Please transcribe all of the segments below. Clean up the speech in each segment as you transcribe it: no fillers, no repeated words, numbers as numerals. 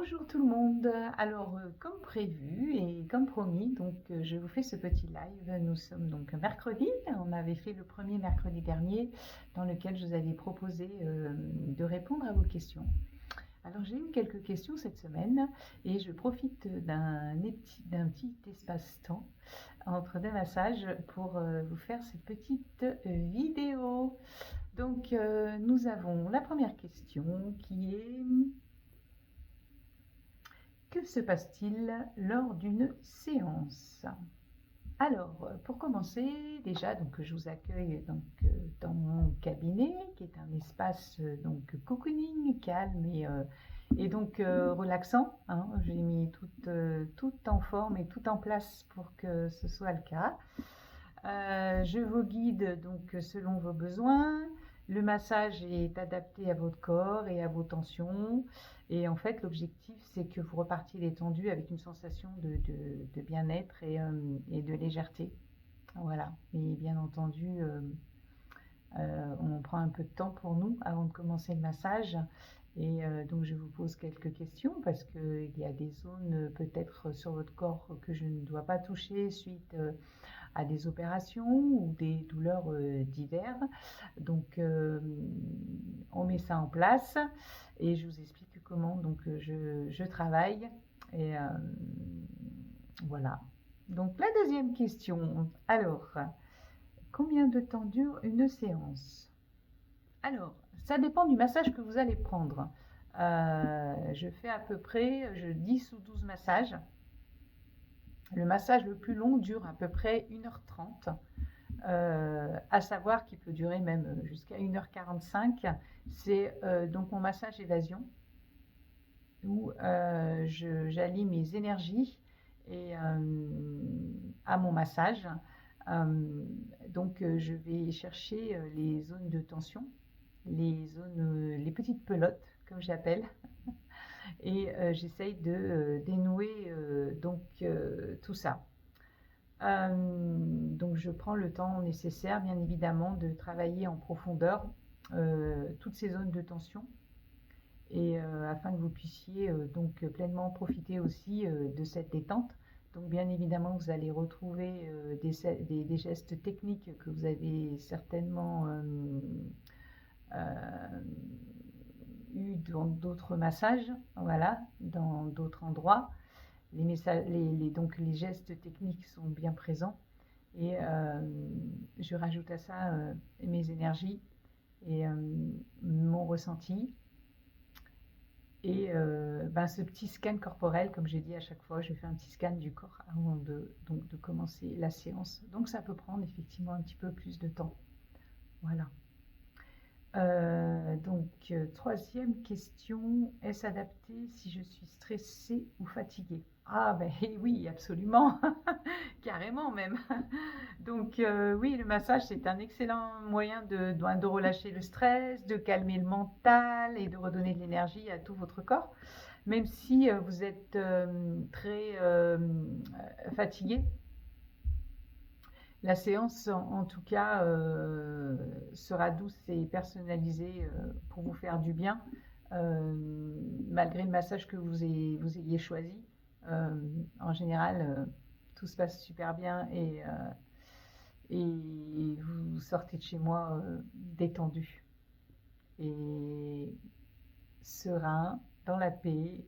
Bonjour tout le monde. Alors, comme prévu et comme promis, je vous fais ce petit live. Nous sommes donc mercredi. On avait fait le premier mercredi dernier dans lequel je vous avais proposé de répondre à vos questions. Alors, j'ai eu quelques questions cette semaine et je profite d'un petit espace-temps entre deux massages pour vous faire cette petite vidéo. Donc, nous avons la première question qui est: que se passe-t-il lors d'une séance? Alors, pour commencer, déjà, je vous accueille dans mon cabinet, qui est un espace cocooning, calme et relaxant, hein. J'ai mis tout en forme et tout en place pour que ce soit le cas. Je vous guide donc selon vos besoins. Le massage est adapté à votre corps et à vos tensions. Et en fait, l'objectif, c'est que vous repartiez détendu avec une sensation de bien-être et de légèreté. Voilà. Et bien entendu, on prend un peu de temps pour nous avant de commencer le massage. Et donc, je vous pose quelques questions parce qu'il y a des zones peut-être sur votre corps que je ne dois pas toucher suite à des opérations ou des douleurs diverses. Donc, on met ça en place et je vous explique comment je travaille. Et voilà. Donc, la deuxième question. Alors, combien de temps dure une séance? Alors, ça dépend du massage que vous allez prendre. Je fais à peu près 10 ou 12 massages. Le massage le plus long dure à peu près 1h30, à savoir qu'il peut durer même jusqu'à 1h45. C'est donc mon massage évasion, où j'allie mes énergies à mon massage. Je vais chercher les zones de tension, les petites pelotes, comme j'appelle, et j'essaye de dénouer tout ça. Donc je prends le temps nécessaire, bien évidemment, de travailler en profondeur toutes ces zones de tension et afin que vous puissiez pleinement profiter aussi de cette détente. Donc bien évidemment, vous allez retrouver des gestes techniques que vous avez certainement eu dans d'autres massages, voilà, dans d'autres endroits. Les gestes techniques sont bien présents et je rajoute à ça mes énergies et mon ressenti et ce petit scan corporel, comme j'ai dit à chaque fois, je fais un petit scan du corps avant de commencer la séance. Donc ça peut prendre effectivement un petit peu plus de temps. Voilà. Troisième question, est-ce adapté si je suis stressée ou fatiguée? Ah ben oui, absolument, carrément même. Oui, le massage, c'est un excellent moyen de relâcher le stress, de calmer le mental et de redonner de l'énergie à tout votre corps. Même si vous êtes très fatigué, la séance, en tout cas, sera douce et personnalisée pour vous faire du bien, malgré le massage que vous ayez choisi. En général, tout se passe super bien et vous sortez de chez moi détendu et serein, dans la paix.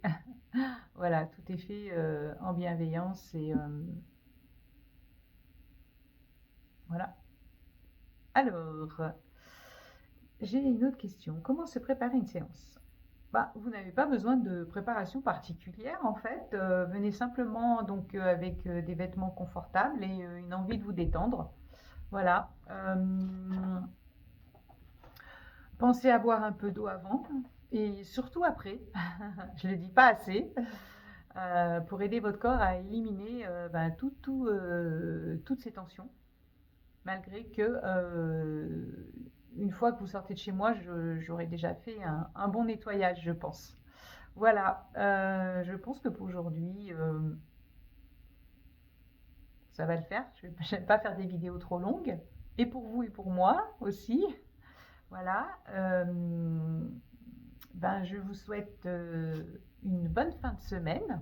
Voilà, tout est fait en bienveillance et voilà. Alors, j'ai une autre question. Comment se préparer une séance? Vous n'avez pas besoin de préparation particulière en fait. Venez simplement avec des vêtements confortables et une envie de vous détendre. Voilà. Pensez à boire un peu d'eau avant et surtout après. Je ne le dis pas assez. Pour aider votre corps à éliminer toutes ces tensions. Malgré que une fois que vous sortez de chez moi, j'aurais déjà fait un bon nettoyage, je pense. Voilà, je pense que pour aujourd'hui, ça va le faire. Je n'aime pas faire des vidéos trop longues. Et pour vous et pour moi aussi. Voilà. Je vous souhaite une bonne fin de semaine.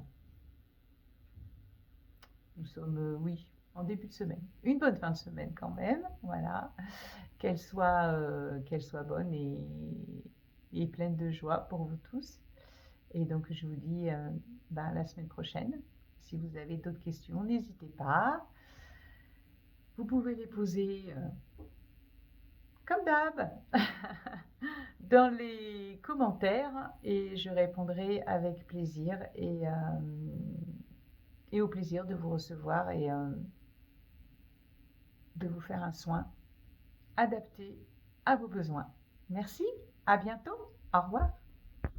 Nous sommes, oui, en début de semaine. Une bonne fin de semaine quand même, voilà. Qu'elle soit bonne et pleine de joie pour vous tous. Et donc, je vous dis à la semaine prochaine. Si vous avez d'autres questions, n'hésitez pas. Vous pouvez les poser comme d'hab dans les commentaires et je répondrai avec plaisir et au plaisir de vous recevoir et de vous faire un soin adapté à vos besoins. Merci, à bientôt, au revoir.